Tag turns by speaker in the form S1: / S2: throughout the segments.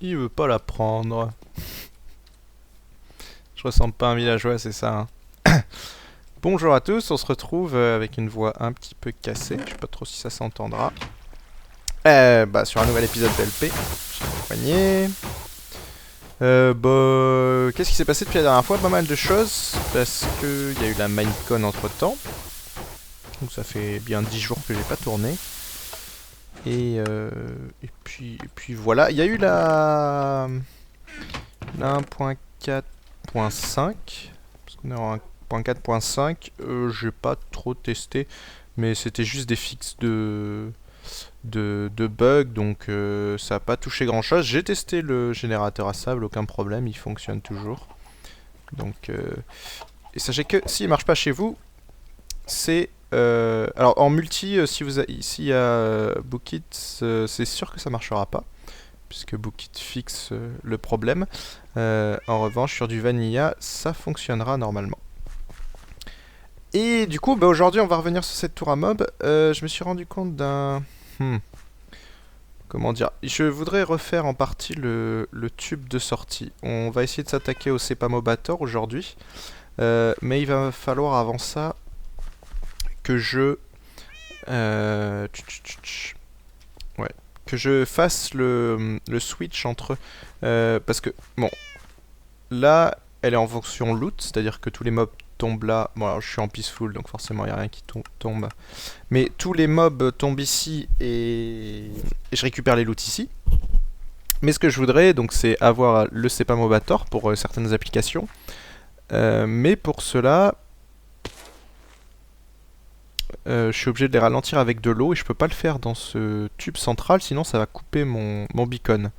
S1: Il veut pas la prendre. Je ressemble pas à un villageois, c'est ça, hein. Bonjour à tous, on se retrouve avec une voix un petit peu cassée. Je sais pas trop si ça s'entendra. Sur un nouvel épisode d'LP. J'ai accompagné. Qu'est-ce qui s'est passé depuis la dernière fois? Pas mal de choses, parce que il y a eu la Minecon entre temps. Donc ça fait bien 10 jours que j'ai pas tourné. Et puis voilà, il y a eu la 1.4.5. Parce qu'on est en 1.4.5. J'ai pas trop testé, mais c'était juste des fixes de bugs, donc ça a pas touché grand chose. J'ai testé le générateur à sable, aucun problème, il fonctionne toujours. Donc, et sachez que s'il marche pas chez vous, c'est alors en multi, s'il y a Bookit, c'est sûr que ça marchera pas, puisque Bookit fixe le problème. En revanche, sur du Vanilla, ça fonctionnera normalement. Et du coup, aujourd'hui, on va revenir sur cette tour à mob. Je me suis rendu compte d'un... Comment dire? Je voudrais refaire en partie le tube de sortie. On va essayer de s'attaquer au Sepamobator aujourd'hui. Mais il va falloir avant ça que je... Ouais. Que je fasse le switch entre... parce que, bon, là, elle est en fonction loot, c'est-à-dire que tous les mobs tombent là. Bon, alors je suis en peaceful, donc forcément il n'y a rien qui tombe. Mais tous les mobs tombent ici et je récupère les loots ici. Mais ce que je voudrais, donc, c'est avoir le Sepamobator pour certaines applications. Mais pour cela, je suis obligé de les ralentir avec de l'eau et je peux pas le faire dans ce tube central, sinon ça va couper mon beacon.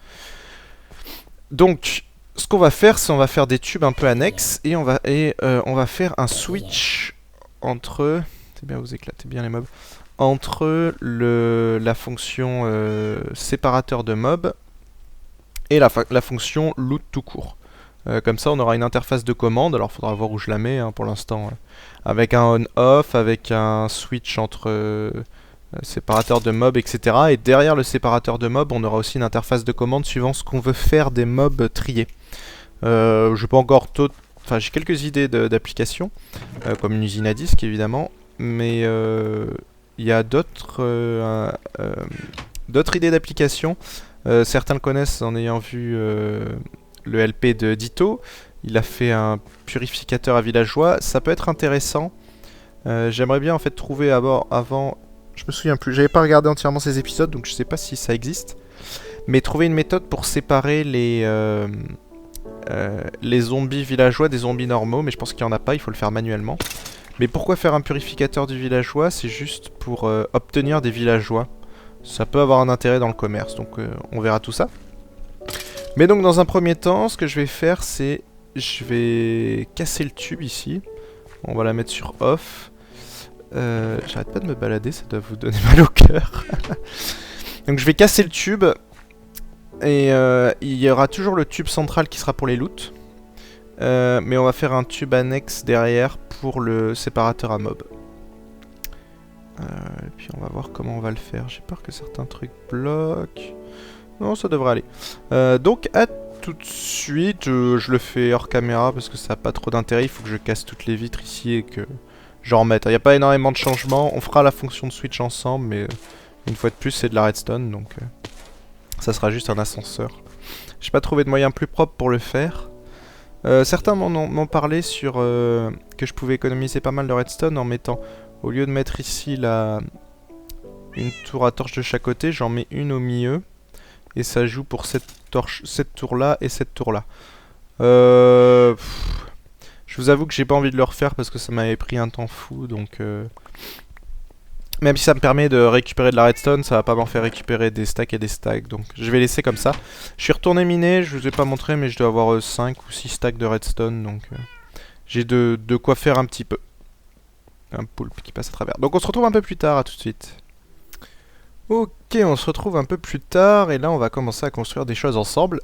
S1: Donc, ce qu'on va faire, c'est on va faire des tubes un peu annexes et on va faire un switch entre... C'est bien, vous éclatez bien les mobs. Entre la fonction séparateur de mobs et la fonction loot tout court. Comme ça, on aura une interface de commande. Alors, il faudra voir où je la mets, hein, pour l'instant. Avec un on-off, avec un switch entre séparateur de mobs, etc. Et derrière le séparateur de mobs, on aura aussi une interface de commande suivant ce qu'on veut faire des mobs triés. Je pas encore tout... Enfin, j'ai quelques idées d'applications, comme une usine à disques, évidemment. Mais il y a d'autres idées d'applications. Certains le connaissent en ayant vu le LP de Ditto. Il a fait un purificateur à villageois. Ça peut être intéressant. J'aimerais bien en fait trouver avant. Je me souviens plus. J'avais pas regardé entièrement ces épisodes, donc je sais pas si ça existe. Mais trouver une méthode pour séparer les zombies villageois des zombies normaux. Mais je pense qu'il y en a pas. Il faut le faire manuellement. Mais pourquoi faire un purificateur du villageois? C'est juste pour obtenir des villageois. Ça peut avoir un intérêt dans le commerce. Donc on verra tout ça. Mais donc dans un premier temps, ce que je vais faire, c'est... Je vais casser le tube ici. On va la mettre sur off. J'arrête pas de me balader, ça doit vous donner mal au cœur. Donc je vais casser le tube. Et il y aura toujours le tube central qui sera pour les loots. Mais on va faire un tube annexe derrière pour le séparateur à mob. Et puis on va voir comment on va le faire. J'ai peur que certains trucs bloquent. Non, ça devrait aller. Donc à tout de suite, je le fais hors caméra parce que ça n'a pas trop d'intérêt. Il faut que je casse toutes les vitres ici et que j'en remette. Il n'y a pas énormément de changements. On fera la fonction de switch ensemble, mais une fois de plus, c'est de la redstone, donc ça sera juste un ascenseur. J'ai pas trouvé de moyen plus propre pour le faire. Certains m'ont parlé sur que je pouvais économiser pas mal de redstone en mettant, au lieu de mettre ici une tour à torche de chaque côté, j'en mets une au milieu. Et ça joue pour cette tour là et cette tour là. Je vous avoue que j'ai pas envie de le refaire parce que ça m'avait pris un temps fou. Donc même si ça me permet de récupérer de la redstone, ça va pas m'en faire récupérer des stacks et des stacks. Donc je vais laisser comme ça. Je suis retourné miner, je vous ai pas montré, mais je dois avoir 5 ou 6 stacks de redstone. Donc j'ai de quoi faire un petit peu. Un poulpe qui passe à travers. Donc on se retrouve un peu plus tard, à tout de suite. Ok, on se retrouve un peu plus tard et là on va commencer à construire des choses ensemble.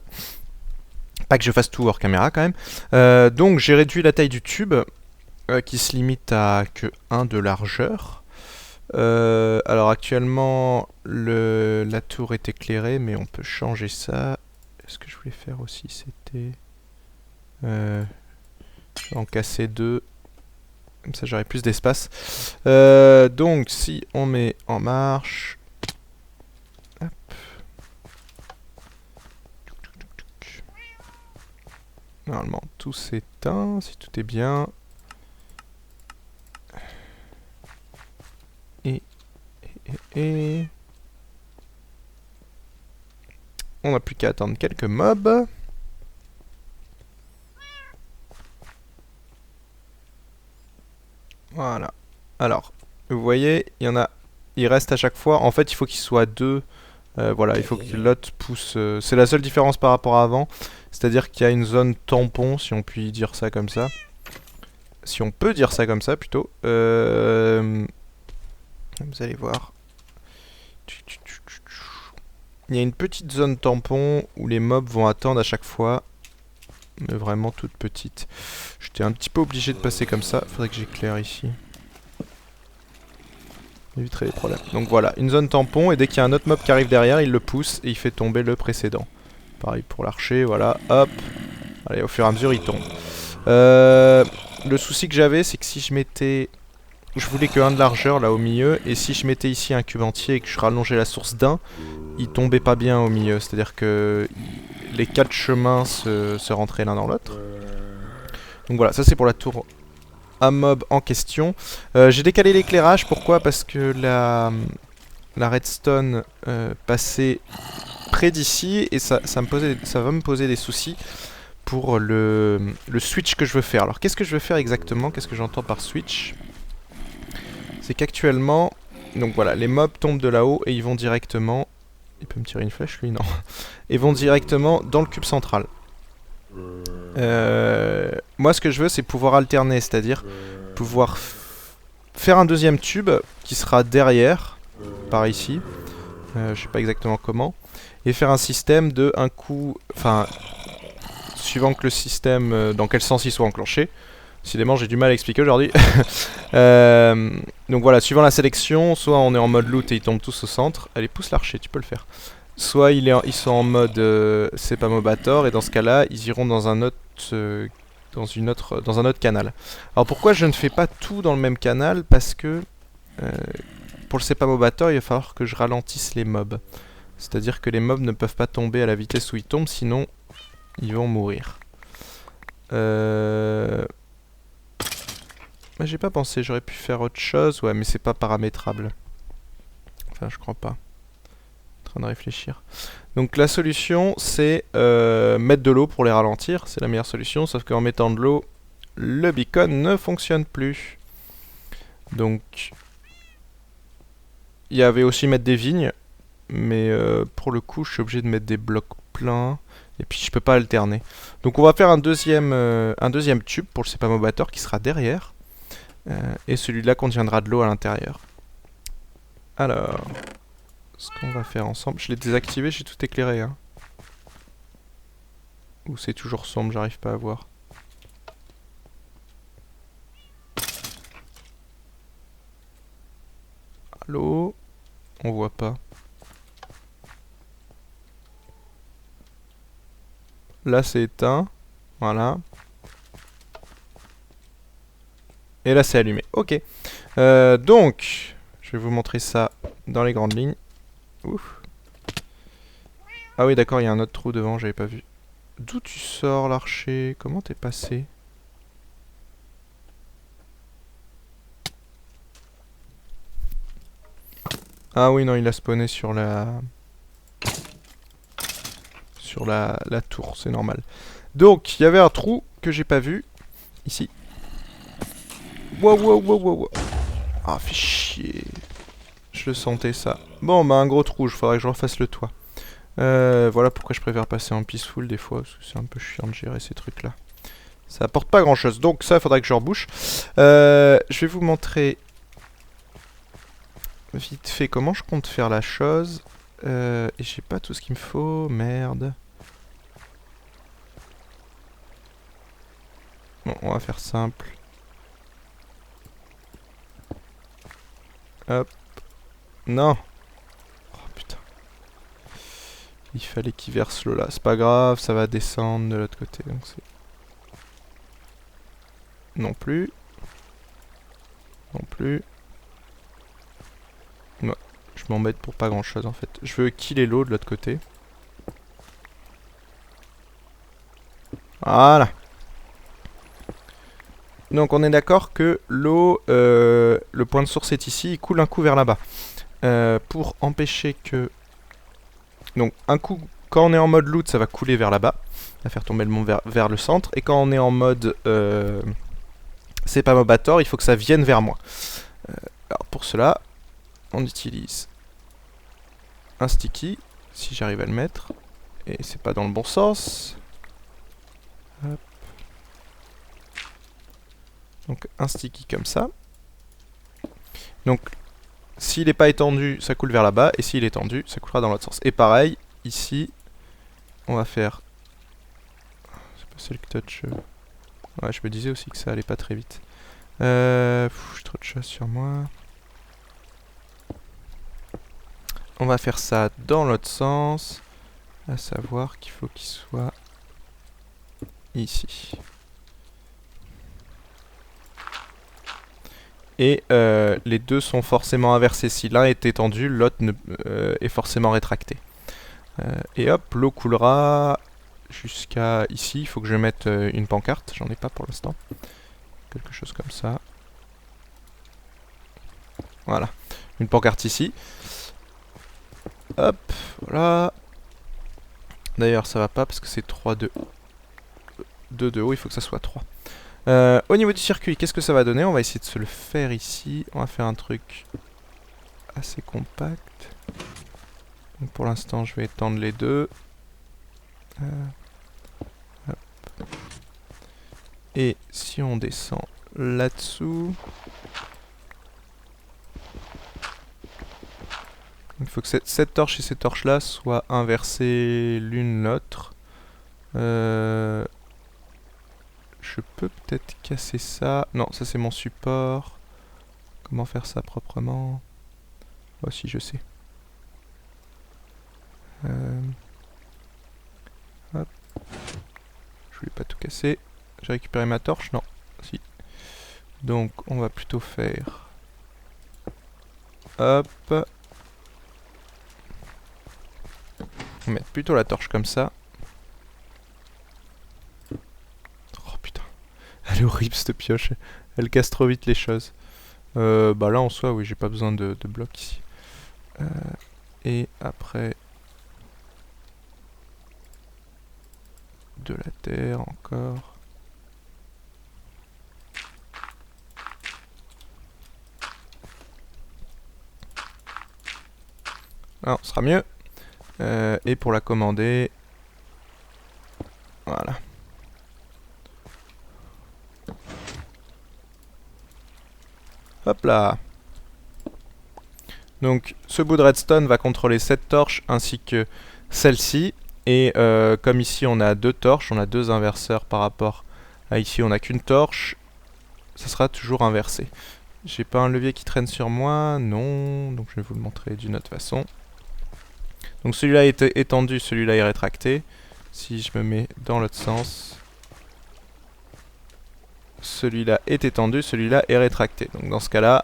S1: Pas que je fasse tout hors caméra quand même. Donc j'ai réduit la taille du tube qui se limite à que 1 de largeur. Alors actuellement la tour est éclairée mais on peut changer ça. ce que je voulais faire aussi, c'était... en casser 2. Comme ça j'aurai plus d'espace. Donc si on met en marche... Hop. Normalement tout s'éteint, si tout est bien. Et... On n'a plus qu'à attendre quelques mobs. Voilà. Alors, vous voyez, il y en a... Il reste à chaque fois... En fait, il faut qu'il soit 2. Voilà, il faut que l'autre pousse... c'est la seule différence par rapport à avant. C'est-à-dire qu'il y a une zone tampon, si on peut dire ça comme ça. Si on peut dire ça comme ça, plutôt. Vous allez voir. Il y a une petite zone tampon où les mobs vont attendre à chaque fois. Mais vraiment toute petite. J'étais un petit peu obligé de passer comme ça. Faudrait que j'éclaire ici. Éviterait les problèmes. Donc voilà, une zone tampon. Et dès qu'il y a un autre mob qui arrive derrière, il le pousse et il fait tomber le précédent. Pareil pour l'archer, voilà. Hop. Allez, au fur et à mesure, il tombe. Le souci que j'avais, c'est que si je mettais... Je voulais que 1 de largeur là au milieu. Et si je mettais ici un cube entier et que je rallongeais la source d'1, il tombait pas bien au milieu. C'est-à-dire que les 4 chemins se rentraient l'un dans l'autre. Donc voilà, ça c'est pour la tour à mob en question. J'ai décalé l'éclairage, pourquoi? Parce que la redstone passait près d'ici et ça va me poser des soucis pour le switch que je veux faire. Alors qu'est-ce que je veux faire exactement? Qu'est-ce que j'entends par switch? C'est qu'actuellement, donc voilà, les mobs tombent de là-haut et ils vont directement... Il peut me tirer une flèche lui? Non. Ils vont directement dans le cube central. Moi ce que je veux c'est pouvoir alterner, c'est-à-dire pouvoir faire un deuxième tube qui sera derrière, par ici, je sais pas exactement comment, et faire un système de un coup, enfin, suivant que le système, dans quel sens il soit enclenché. Décidément j'ai du mal à expliquer aujourd'hui. Donc voilà, suivant la sélection, soit on est en mode loot et ils tombent tous au centre. Allez, pousse l'archer, tu peux le faire. Soit ils sont en mode c'est pas Mobator, et dans ce cas-là, ils iront dans un autre, dans un autre canal. Alors pourquoi je ne fais pas tout dans le même canal? Parce que pour le c'est pas Mobator, il va falloir que je ralentisse les mobs. C'est-à-dire que les mobs ne peuvent pas tomber à la vitesse où ils tombent, sinon ils vont mourir. J'ai pas pensé, j'aurais pu faire autre chose, ouais, mais c'est pas paramétrable. Enfin, je crois pas. En train de réfléchir. Donc la solution, c'est mettre de l'eau pour les ralentir. C'est la meilleure solution, sauf qu'en mettant de l'eau, le beacon ne fonctionne plus. Donc, il y avait aussi mettre des vignes, mais pour le coup, je suis obligé de mettre des blocs pleins. Et puis, je peux pas alterner. Donc, on va faire un deuxième tube pour le c'est pas Mobator qui sera derrière. Et celui-là contiendra de l'eau à l'intérieur. Alors, ce qu'on va faire ensemble... Je l'ai désactivé, j'ai tout éclairé. Hein. Ou c'est toujours sombre, j'arrive pas à voir. Allô? On voit pas. Là c'est éteint. Voilà. Et là c'est allumé. Ok. Donc, je vais vous montrer ça dans les grandes lignes. Ouf. Ah oui d'accord, il y a un autre trou devant, j'avais pas vu. D'où tu sors l'archer? Comment t'es passé? Ah oui non, il a spawné sur la... la tour, c'est normal. Donc, il y avait un trou que j'ai pas vu. Ici. Wow, wow, wow, wow, wow. Ah, fait chier. Je le sentais, ça. Bon, bah, un gros trou, il faudrait que je refasse le toit. Voilà pourquoi je préfère passer en peaceful des fois, parce que c'est un peu chiant de gérer ces trucs-là. Ça apporte pas grand-chose, donc ça, il faudrait que je rebouche. Je vais vous montrer vite fait comment je compte faire la chose. Et j'ai pas tout ce qu'il me faut, merde. Bon, on va faire simple. Hop. Non. Oh putain. Il fallait qu'il verse l'eau là. C'est pas grave, ça va descendre de l'autre côté. Donc c'est... Non plus. Non plus. Ouais, je m'embête pour pas grand chose en fait. Je veux killer l'eau de l'autre côté. Voilà. Donc on est d'accord que l'eau, le point de source est ici, il coule un coup vers là-bas. Pour empêcher que... Donc un coup, quand on est en mode loot, ça va couler vers là-bas. Ça va faire tomber le mont vers le centre. Et quand on est en mode... c'est pas Mobator, il faut que ça vienne vers moi. Alors pour cela, on utilise un sticky, si j'arrive à le mettre. Et c'est pas dans le bon sens. Hop. Donc un sticky comme ça. Donc s'il n'est pas étendu, ça coule vers là-bas. Et s'il est tendu, ça coulera dans l'autre sens. Et pareil, ici, on va faire... C'est pas Silk Touch. Ouais, je me disais aussi que ça allait pas très vite. J'ai trop de choses sur moi. On va faire ça dans l'autre sens. À savoir qu'il faut qu'il soit ici. Et les deux sont forcément inversés. Si l'un est étendu, l'autre est forcément rétracté. Et hop, l'eau coulera jusqu'à ici. Il faut que je mette une pancarte. J'en ai pas pour l'instant. Quelque chose comme ça. Voilà. Une pancarte ici. Hop, voilà. D'ailleurs, ça va pas parce que c'est 3 de 2 de haut. Il faut que ça soit 3. Au niveau du circuit, qu'est-ce que ça va donner? On va essayer de se le faire ici. On va faire un truc assez compact. Donc pour l'instant, je vais étendre les deux. Et si on descend là-dessous... Il faut que cette torche et cette torche-là soient inversées l'une l'autre. Je peux peut-être casser ça. Non, ça c'est mon support. Comment faire ça proprement? Oh si, je sais. Hop. Je voulais pas tout casser. J'ai récupéré ma torche? Non. Si. Donc on va plutôt faire... Hop. On va mettre plutôt la torche comme ça. Oh putain. Elle est horrible cette pioche. Elle casse trop vite les choses. Bah là en soi, oui, j'ai pas besoin de blocs ici. Et après... De la terre encore. Non, ce sera mieux. Et pour la commander... Voilà. Hop là. Donc ce bout de redstone va contrôler cette torche ainsi que celle-ci. Et comme ici on a deux torches, on a deux inverseurs par rapport à ici on n'a qu'une torche, ça sera toujours inversé. J'ai pas un levier qui traîne sur moi, non, donc je vais vous le montrer d'une autre façon. Donc celui-là est étendu, celui-là est rétracté. Si je me mets dans l'autre sens, celui-là est étendu, celui-là est rétracté. Donc dans ce cas-là,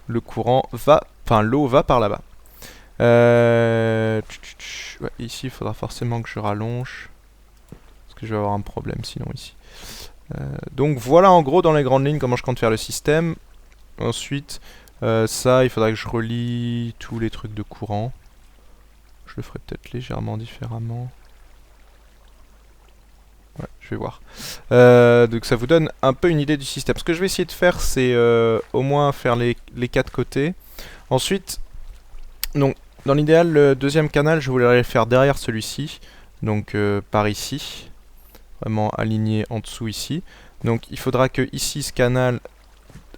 S1: le courant va, enfin l'eau va par là-bas. Ouais, ici il faudra forcément que je rallonge. Parce que je vais avoir un problème sinon ici. Donc voilà en gros dans les grandes lignes comment je compte faire le système. Ensuite, ça il faudra que je relie tous les trucs de courant. Je le ferai peut-être légèrement différemment. Ouais, je vais voir. Donc ça vous donne un peu une idée du système. Ce que je vais essayer de faire, c'est au moins faire les 4 côtés. Ensuite, donc, dans l'idéal, le deuxième canal, je voulais le faire derrière celui-ci. Donc par ici. Vraiment aligné en dessous ici. Donc il faudra que ici, ce canal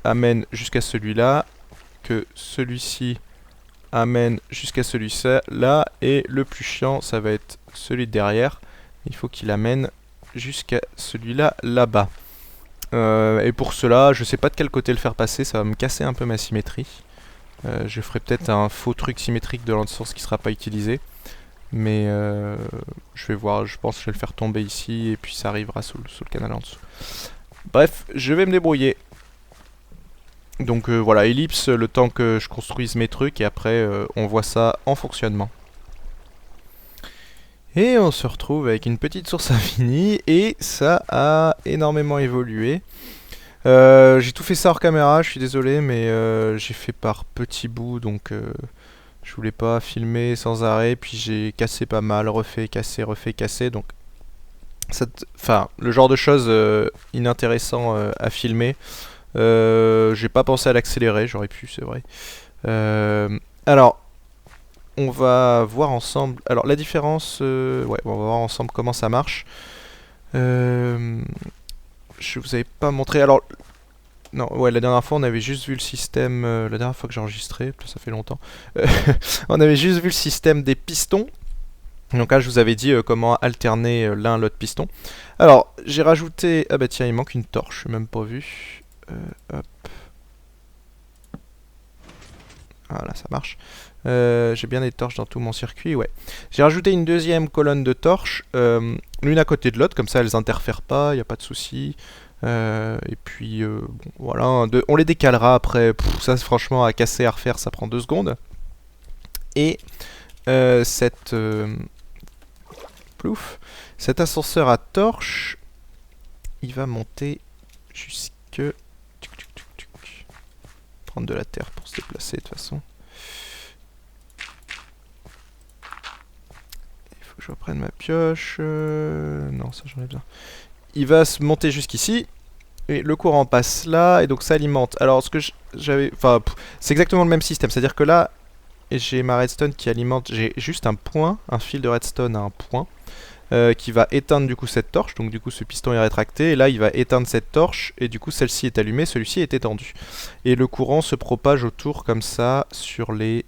S1: amène jusqu'à celui-là. Que celui-ci amène jusqu'à celui-là. Et le plus chiant, ça va être celui de derrière. Il faut qu'il amène jusqu'à celui-là, là-bas. Et pour cela, je sais pas de quel côté le faire passer, ça va me casser un peu ma symétrie. Je ferai peut-être un faux truc symétrique de l'autre source qui sera pas utilisé. Mais je vais voir, je pense que je vais le faire tomber ici et puis ça arrivera sous le canal en dessous. Bref, je vais me débrouiller. Donc voilà, ellipse le temps que je construise mes trucs et après on voit ça en fonctionnement. Et on se retrouve avec une petite source infinie et ça a énormément évolué. J'ai tout fait ça hors caméra, je suis désolé, mais j'ai fait par petits bouts, donc je voulais pas filmer sans arrêt, puis j'ai cassé pas mal, refait, cassé, donc enfin, le genre de choses inintéressant à filmer. J'ai pas pensé à l'accélérer, j'aurais pu, c'est vrai. Alors, on va voir ensemble. Alors, la différence, ouais, on va voir ensemble comment ça marche. Je vous avais pas montré. Alors, non, ouais, la dernière fois, on avait juste vu le système. La dernière fois que j'ai enregistré, ça fait longtemps. On avait juste vu le système des pistons. Donc là, je vous avais dit comment alterner l'un l'autre piston. Alors, j'ai rajouté. Ah bah tiens, il manque une torche, je n'ai même pas vu. Hop. Voilà, ça marche. J'ai bien des torches dans tout mon circuit, ouais. J'ai rajouté une deuxième colonne de torches, l'une à côté de l'autre, comme ça elles interfèrent pas, il n'y a pas de souci. Et puis, bon, voilà, on les décalera après. Ça, franchement, à casser, à refaire, ça prend 2 secondes. Et plouf, cet ascenseur à torches, il va monter jusque... Prendre de la terre pour se déplacer de toute façon. Il faut que je reprenne ma pioche. Non, ça j'en ai besoin. Il va se monter jusqu'ici. Et le courant passe là. Et donc ça alimente. Alors ce que j'avais... Enfin, c'est exactement le même système. C'est-à-dire que là, j'ai ma redstone qui alimente. J'ai juste un point. Un fil de redstone à un point. Qui va éteindre du coup cette torche, donc du coup ce piston est rétracté, et là il va éteindre cette torche, et du coup celle-ci est allumée, celui-ci est étendu. Et le courant se propage autour comme ça sur les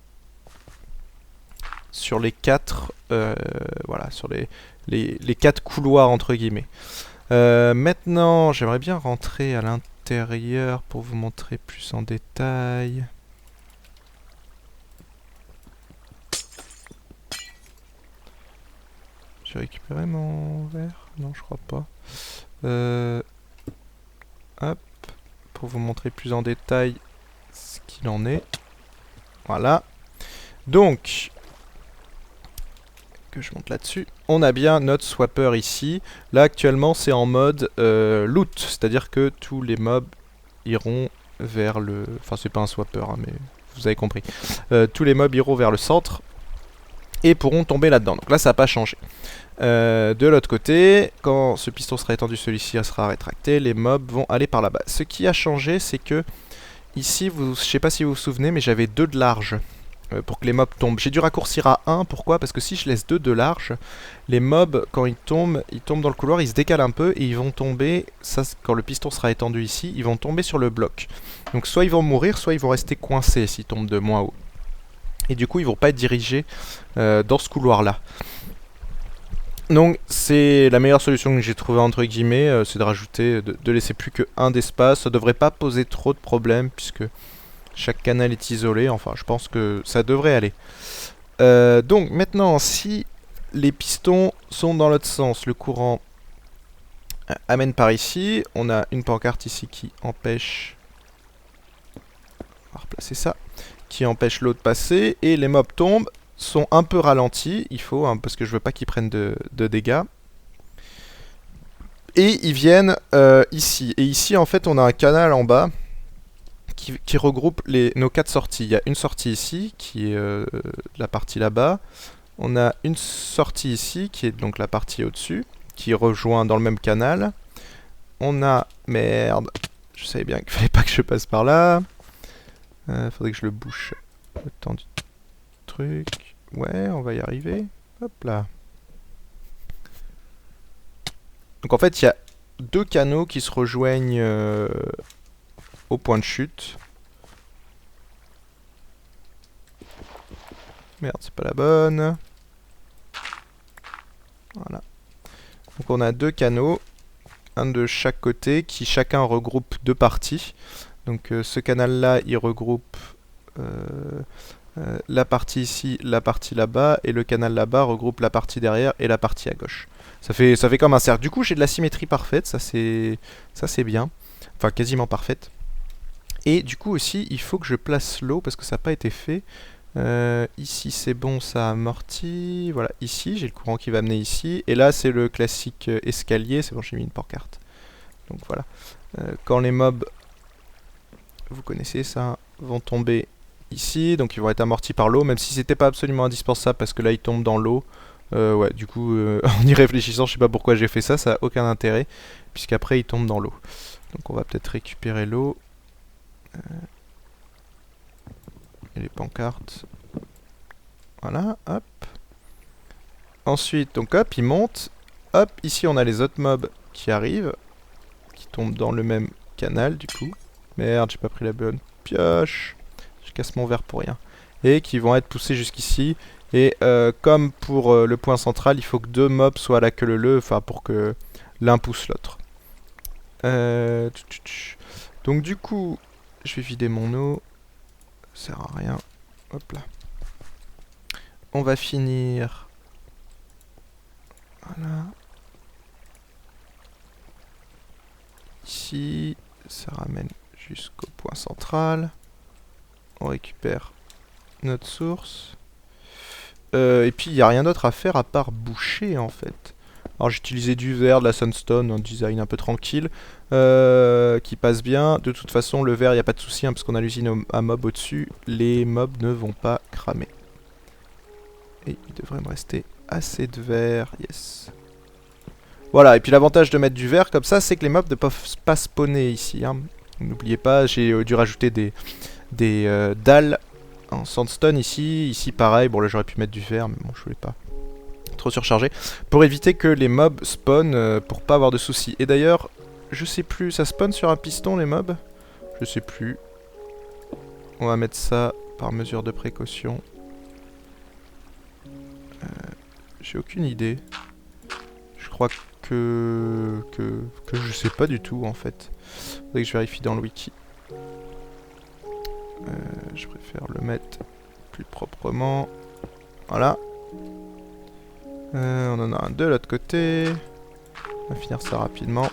S1: 4 voilà, sur les 4 couloirs entre guillemets. Maintenant j'aimerais bien rentrer à l'intérieur pour vous montrer plus en détail. J'ai récupéré mon verre? Non, je crois pas. Hop, pour vous montrer plus en détail ce qu'il en est. Voilà. Donc, que je monte là-dessus. On a bien notre swapper ici. Là, actuellement, c'est en mode loot. C'est-à-dire que tous les mobs iront vers le... Enfin, c'est pas un swapper, hein, mais vous avez compris. Tous les mobs iront vers le centre et pourront tomber là-dedans. Donc là, ça n'a pas changé. De l'autre côté, quand ce piston sera étendu, celui-ci sera rétracté, les mobs vont aller par là-bas. Ce qui a changé, c'est que ici, je sais pas si vous vous souvenez, mais j'avais 2 de large pour que les mobs tombent. J'ai dû raccourcir à 1, pourquoi? Parce que si je laisse 2 de large, les mobs, quand ils tombent dans le couloir, ils se décalent un peu et ils vont tomber, ça, quand le piston sera étendu ici, ils vont tomber sur le bloc. Donc soit ils vont mourir, soit ils vont rester coincés s'ils tombent de moins haut. Et du coup, ils vont pas être dirigés dans ce couloir-là. Donc c'est la meilleure solution que j'ai trouvée entre guillemets, c'est de rajouter, de laisser plus que 1 d'espace. Ça devrait pas poser trop de problèmes puisque chaque canal est isolé, enfin je pense que ça devrait aller. Donc maintenant si les pistons sont dans l'autre sens, le courant amène par ici, on a une pancarte ici qui empêche, on va replacer ça, qui empêche l'eau de passer et les mobs tombent. Sont un peu ralentis, il faut, hein, parce que je veux pas qu'ils prennent de dégâts. Et ils viennent ici. Et ici, en fait, on a un canal en bas qui regroupe nos 4 sorties. Il y a une sortie ici, qui est la partie là-bas. On a une sortie ici, qui est donc la partie au-dessus, qui rejoint dans le même canal. On a... Merde, je savais bien qu'il fallait pas que je passe par là. Faudrait que je le bouche le temps du truc. Ouais, on va y arriver. Hop là. Donc en fait, il y a 2 canaux qui se rejoignent au point de chute. Merde, c'est pas la bonne. Voilà. Donc on a 2 canaux, un de chaque côté, qui chacun regroupe 2 parties. Donc ce canal-là, il regroupe... la partie ici, la partie là-bas, et le canal là-bas regroupe la partie derrière et la partie à gauche. Ça fait comme un cercle. Du coup, j'ai de la symétrie parfaite, ça c'est bien. Enfin, quasiment parfaite. Et du coup aussi, il faut que je place l'eau, parce que ça n'a pas été fait. Ici c'est bon, ça amortit. Voilà, ici j'ai le courant qui va amener ici. Et là c'est le classique escalier. C'est bon, j'ai mis une pancarte. Donc voilà. Quand les mobs, vous connaissez ça, vont tomber ici, donc ils vont être amortis par l'eau, même si c'était pas absolument indispensable parce que là ils tombent dans l'eau. Ouais, du coup, en y réfléchissant, je sais pas pourquoi j'ai fait ça, ça a aucun intérêt, puisqu'après ils tombent dans l'eau. Donc on va peut-être récupérer l'eau. Et les pancartes. Voilà, hop. Ensuite, donc hop, ils montent. Hop, ici on a les autres mobs qui arrivent, qui tombent dans le même canal du coup. Merde, j'ai pas pris la bonne pioche. Je casse mon verre pour rien. Et qui vont être poussés jusqu'ici. Et comme pour le point central, il faut que deux mobs soient à la queue leu, enfin pour que l'un pousse l'autre. Donc du coup, je vais vider mon eau. Ça sert à rien. Hop là. On va finir. Voilà. Ici, ça ramène jusqu'au point central. On récupère notre source. Et puis il n'y a rien d'autre à faire à part boucher en fait. Alors j'ai utilisé du verre, de la sunstone, un design un peu tranquille, qui passe bien. De toute façon le verre il n'y a pas de souci hein, parce qu'on a l'usine à mob au-dessus. Les mobs ne vont pas cramer. Et il devrait me rester assez de verre, yes. Voilà, et puis l'avantage de mettre du verre comme ça, c'est que les mobs ne peuvent pas spawner ici. Hein. N'oubliez pas, j'ai dû rajouter des dalles en sandstone ici. Ici pareil, bon là j'aurais pu mettre du verre, mais bon je voulais pas trop surcharger. Pour éviter que les mobs spawnent, pour pas avoir de soucis. Et d'ailleurs, je sais plus, ça spawn sur un piston les mobs? Je sais plus. On va mettre ça par mesure de précaution. J'ai aucune idée. Je crois que je sais pas du tout en fait. Faudrait que je vérifie dans le wiki. Je préfère le mettre plus proprement. Voilà. On en a un de l'autre côté. On va finir ça rapidement.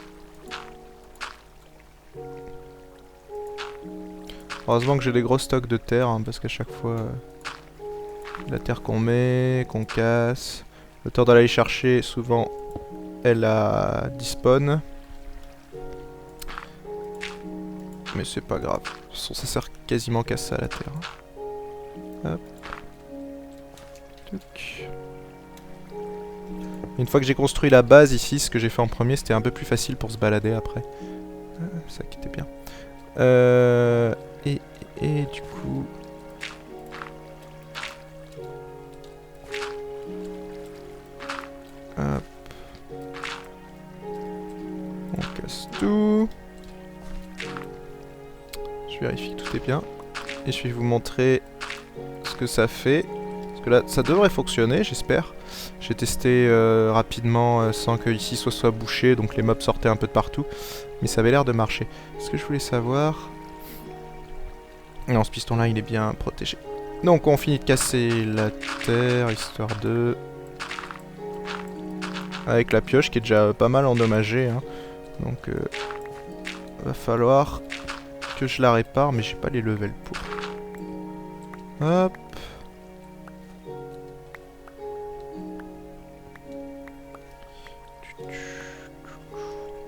S1: Heureusement que j'ai des gros stocks de terre, hein, parce qu'à chaque fois, la terre qu'on met, qu'on casse, le temps d'aller chercher, souvent, elle a dispawn. Mais c'est pas grave. De toute façon, ça sert quasiment qu'à ça, la terre. Hop. Touc. Une fois que j'ai construit la base ici, ce que j'ai fait en premier, c'était un peu plus facile pour se balader après. Ça qui était bien. Et du coup... Hop. On casse tout. Je vérifie que tout est bien. Et je vais vous montrer ce que ça fait. Parce que là, ça devrait fonctionner, j'espère. J'ai testé rapidement sans que ici soit bouché, donc les mobs sortaient un peu de partout. Mais ça avait l'air de marcher. Ce que je voulais savoir... Non, ce piston-là, il est bien protégé. Donc, on finit de casser la terre, histoire de... Avec la pioche, qui est déjà pas mal endommagée. Hein. Donc, va falloir que je la répare, mais j'ai pas les levels pour. Hop.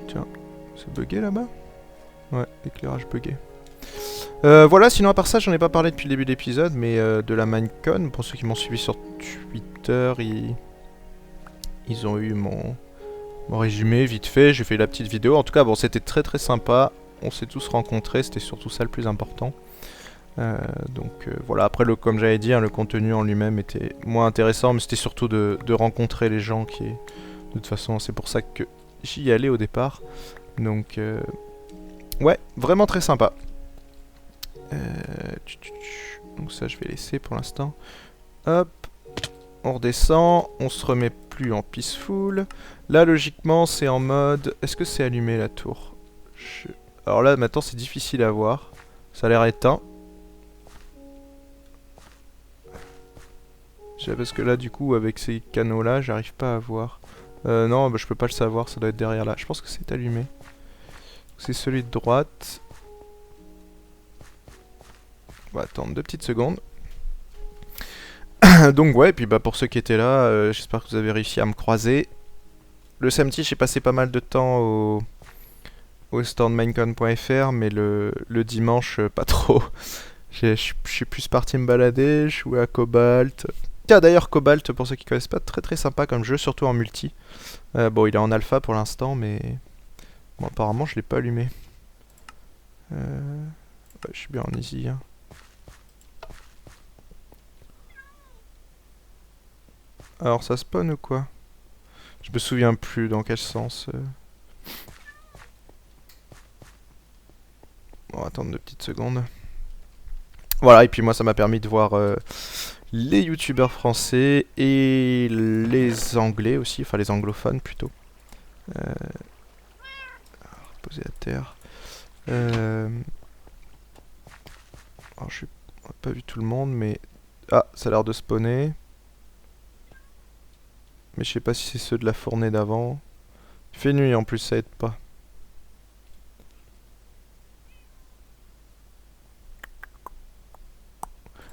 S1: Tiens, c'est bugué là-bas? Ouais, éclairage bugué. Voilà, sinon à part ça, j'en ai pas parlé depuis le début de l'épisode, mais de la Minecon, pour ceux qui m'ont suivi sur Twitter, ils ont eu mon résumé vite fait, j'ai fait la petite vidéo. En tout cas, bon, c'était très très sympa, on s'est tous rencontrés, c'était surtout ça le plus important. Donc voilà, après, comme j'avais dit, hein, le contenu en lui-même était moins intéressant, mais c'était surtout de rencontrer les gens qui... De toute façon, c'est pour ça que j'y allais au départ. Donc, ouais, vraiment très sympa. Donc ça je vais laisser pour l'instant. Hop, on redescend, on se remet plus en peaceful. Là logiquement c'est en mode... Est-ce que c'est allumé la tour? Alors là maintenant c'est difficile à voir. Ça a l'air éteint. Parce que là, du coup, avec ces canaux-là, j'arrive pas à voir. Non, bah, je peux pas le savoir, ça doit être derrière là. Je pense que c'est allumé. C'est celui de droite. On va attendre 2 petites secondes. Donc ouais, et puis bah pour ceux qui étaient là, j'espère que vous avez réussi à me croiser. Le samedi, j'ai passé pas mal de temps au stand minecon.fr, mais le dimanche, pas trop. Je suis plus parti me balader, jouer à Cobalt. Tiens, d'ailleurs, Cobalt, pour ceux qui connaissent pas, très très sympa comme jeu, surtout en multi. Bon, il est en alpha pour l'instant, mais bon, apparemment, je l'ai pas allumé. Ouais, je suis bien en easy. Hein. Alors, ça spawn ou quoi? Je me souviens plus dans quel sens. On va attendre 2 petites secondes. Voilà, et puis moi, ça m'a permis de voir les youtubeurs français et les anglais aussi, enfin les anglophones plutôt. Poser à terre. Alors, je n'ai pas vu tout le monde, mais... Ah, ça a l'air de spawner. Mais je sais pas si c'est ceux de la fournée d'avant. Il fait nuit en plus, ça aide pas.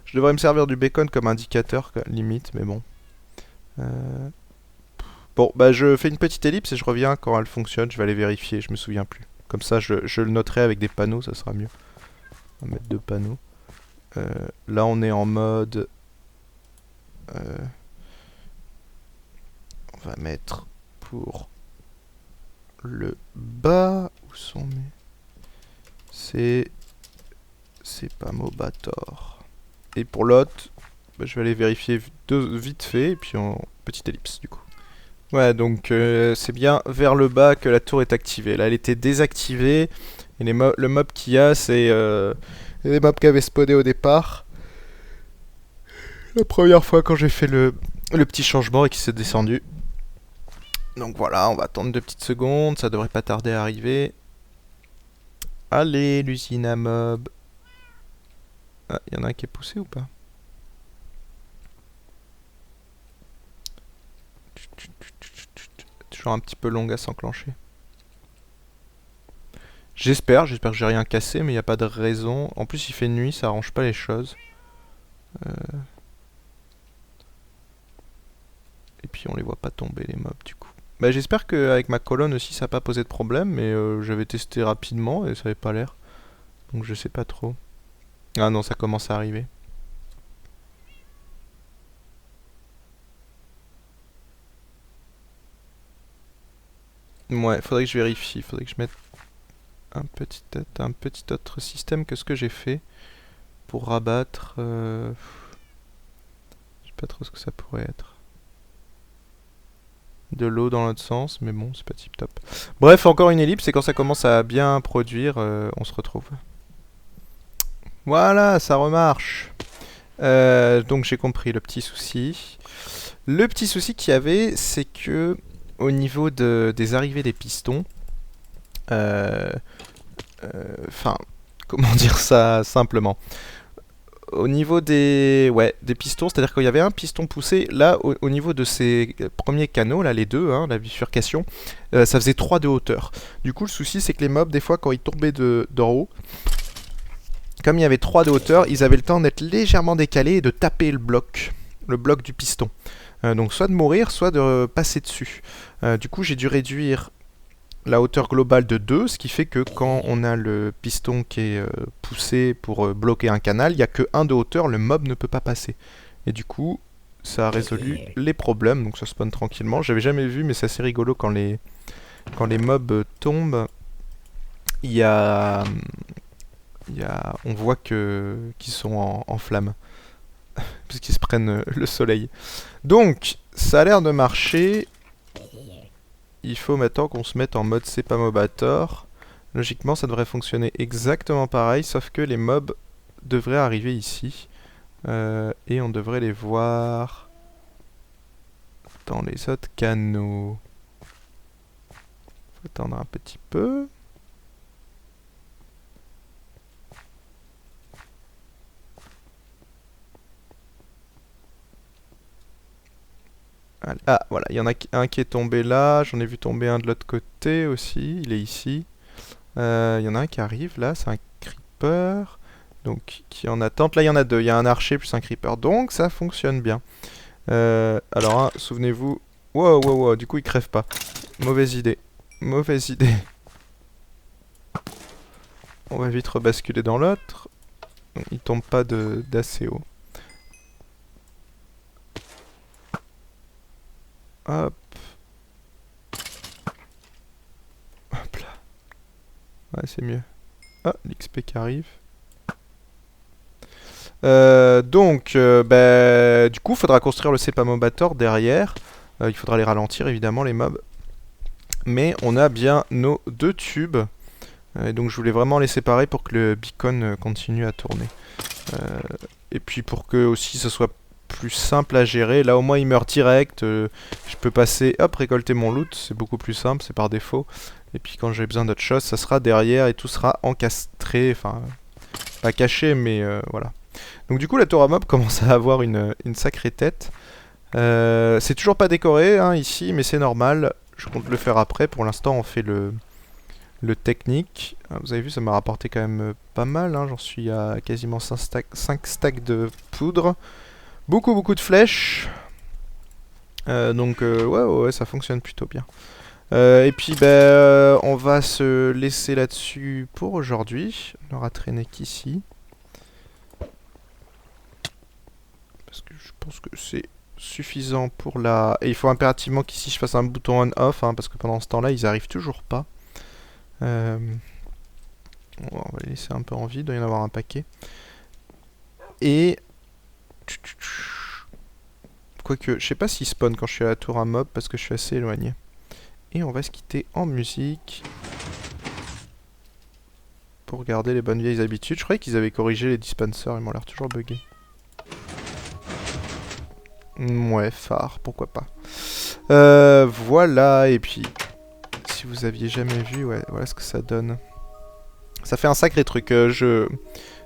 S1: Je devrais me servir du bacon comme indicateur, limite, mais bon. Bon, bah je fais une petite ellipse et je reviens quand elle fonctionne. Je vais aller vérifier, je me souviens plus. Comme ça, je le noterai avec des panneaux, ça sera mieux. On va mettre 2 panneaux. Là, on est en mode... on va mettre pour le bas. Où sont mes... C'est pas Mobator. Et pour l'autre, bah, je vais aller vérifier vite fait. Et puis en petite ellipse, du coup. Ouais, donc c'est bien vers le bas que la tour est activée. Là, elle était désactivée. Et le mob qu'il y a, c'est les mobs qui avaient spawné au départ. La première fois quand j'ai fait le petit changement et qui s'est descendu. Donc voilà, on va attendre 2 petites secondes. Ça devrait pas tarder à arriver. Allez, l'usine à mob. Ah, il y en a un qui est poussé ou pas? Toujours un petit peu long à s'enclencher. J'espère que j'ai rien cassé, mais il n'y a pas de raison. En plus, il fait nuit, ça arrange pas les choses. Et puis, on les voit pas tomber, les mobs, du coup. Bah, j'espère qu'avec ma colonne aussi, ça n'a pas posé de problème, mais j'avais testé rapidement et ça avait pas l'air. Donc, je sais pas trop. Ah non, ça commence à arriver. Ouais, faudrait que je vérifie. Faudrait que je mette un petit autre système que ce que j'ai fait pour rabattre. Je sais pas trop ce que ça pourrait être. De l'eau dans l'autre sens, mais bon, c'est pas tip top. Bref, encore une ellipse, et quand ça commence à bien produire, on se retrouve. Voilà, ça remarche. Donc j'ai compris le petit souci. Le petit souci qu'il y avait, c'est que au niveau des arrivées des pistons, enfin, comment dire ça simplement? Au niveau des pistons, c'est-à-dire qu'il y avait un piston poussé, là, au niveau de ces premiers canaux, là, les deux, hein, la bifurcation, ça faisait 3 de hauteur. Du coup, le souci, c'est que les mobs, des fois, quand ils tombaient d'en haut, comme il y avait 3 de hauteur, ils avaient le temps d'être légèrement décalés et de taper le bloc du piston. Donc, soit de mourir, soit de passer dessus. Du coup, j'ai dû réduire la hauteur globale de 2, ce qui fait que quand on a le piston qui est poussé pour bloquer un canal, il n'y a que 1 de hauteur, le mob ne peut pas passer. Et du coup, ça a résolu les problèmes, donc ça spawn tranquillement. J'avais jamais vu, mais c'est assez rigolo quand les mobs tombent. Il y a, on voit qu'ils sont en flammes, parce qu'ils se prennent le soleil. Donc, ça a l'air de marcher. Il faut maintenant qu'on se mette en mode c'est pas Mobator. Logiquement, ça devrait fonctionner exactement pareil, sauf que les mobs devraient arriver ici. Et on devrait les voir dans les autres canaux. Faut attendre un petit peu. Allez. Ah, voilà, il y en a un qui est tombé là. J'en ai vu tomber un de l'autre côté aussi. Il est ici. Il y en a un qui arrive là, c'est un creeper. Donc, qui est en attente. Là, il y en a deux. Il y a un archer plus un creeper. Donc, ça fonctionne bien. Alors, hein, souvenez-vous. Wow, wow, wow. Du coup, il crève pas. Mauvaise idée. Mauvaise idée. On va vite rebasculer dans l'autre. Il tombe pas d'assez haut. Hop. Hop là. Ouais, c'est mieux. Ah, l'XP qui arrive. Du coup, il faudra construire le Sepamobator derrière. Il faudra les ralentir, évidemment, les mobs. Mais on a bien nos deux tubes. Et donc, je voulais vraiment les séparer pour que le beacon continue à tourner. Et puis, pour que aussi, ça soit plus simple à gérer. Là, au moins, il meurt direct. Je peux passer, hop, récolter mon loot. C'est beaucoup plus simple, c'est par défaut. Et puis, quand j'ai besoin d'autre chose, ça sera derrière et tout sera encastré. Enfin, pas caché, mais voilà. Donc du coup la tour à mob commence à avoir une sacrée tête. C'est toujours pas décoré hein, ici, mais c'est normal. Je compte le faire après. Pour l'instant on fait le technique. Vous avez vu ça m'a rapporté quand même pas mal. Hein. J'en suis à quasiment 5 stacks de poudre. Beaucoup de flèches. Ouais, ça fonctionne plutôt bien. Et puis on va se laisser là-dessus pour aujourd'hui. On n'aura traîné qu'ici. Parce que je pense que c'est suffisant pour la... Et il faut impérativement qu'ici je fasse un bouton on-off, hein, parce que pendant ce temps-là, ils arrivent toujours pas. On va les laisser un peu en vide, il doit y en avoir un paquet. Et... Quoique, je sais pas s'ils spawn quand je suis à la tour à mob, parce que je suis assez éloigné. Et on va se quitter en musique. Pour garder les bonnes vieilles habitudes. Je croyais qu'ils avaient corrigé les dispensers, ils m'ont l'air toujours buggés. Ouais, phare, pourquoi pas. Voilà, et puis, si vous aviez jamais vu, ouais, voilà ce que ça donne. Ça fait un sacré truc. Je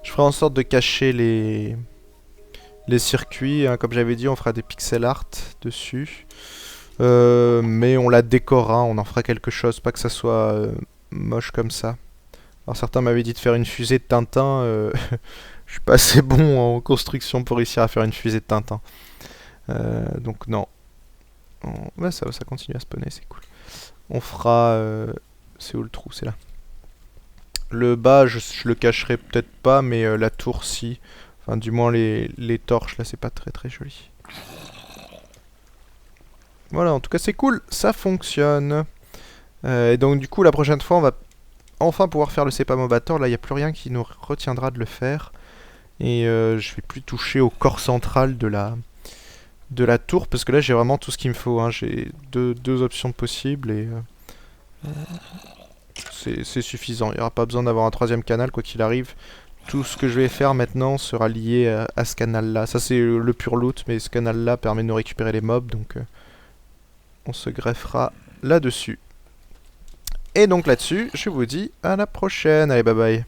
S1: ferai en sorte de cacher les circuits. Hein, comme j'avais dit, on fera des pixel art dessus. Mais on la décorera, on en fera quelque chose, pas que ça soit moche comme ça. Alors certains m'avaient dit de faire une fusée de Tintin. Je suis pas assez bon en construction pour réussir à faire une fusée de Tintin. Donc non. Ouais, ça continue à spawner, c'est cool. On fera... c'est où le trou? C'est là. Le bas, je le cacherai peut-être pas, mais la tour, si. Enfin, du moins, les torches, là, c'est pas très joli. Voilà, en tout cas, c'est cool. Ça fonctionne. Et donc, du coup, la prochaine fois, on va enfin pouvoir faire le Sepamobator. Là, il n'y a plus rien qui nous retiendra de le faire. Et je vais plus toucher au corps central de la tour, parce que là j'ai vraiment tout ce qu'il me faut, hein. J'ai deux options possibles et c'est suffisant. Il n'y aura pas besoin d'avoir un troisième canal quoi qu'il arrive. Tout ce que je vais faire maintenant sera lié à ce canal là. Ça c'est le pur loot, mais ce canal là permet de nous récupérer les mobs, donc on se greffera là-dessus. Et donc là-dessus, je vous dis à la prochaine. Allez, bye bye.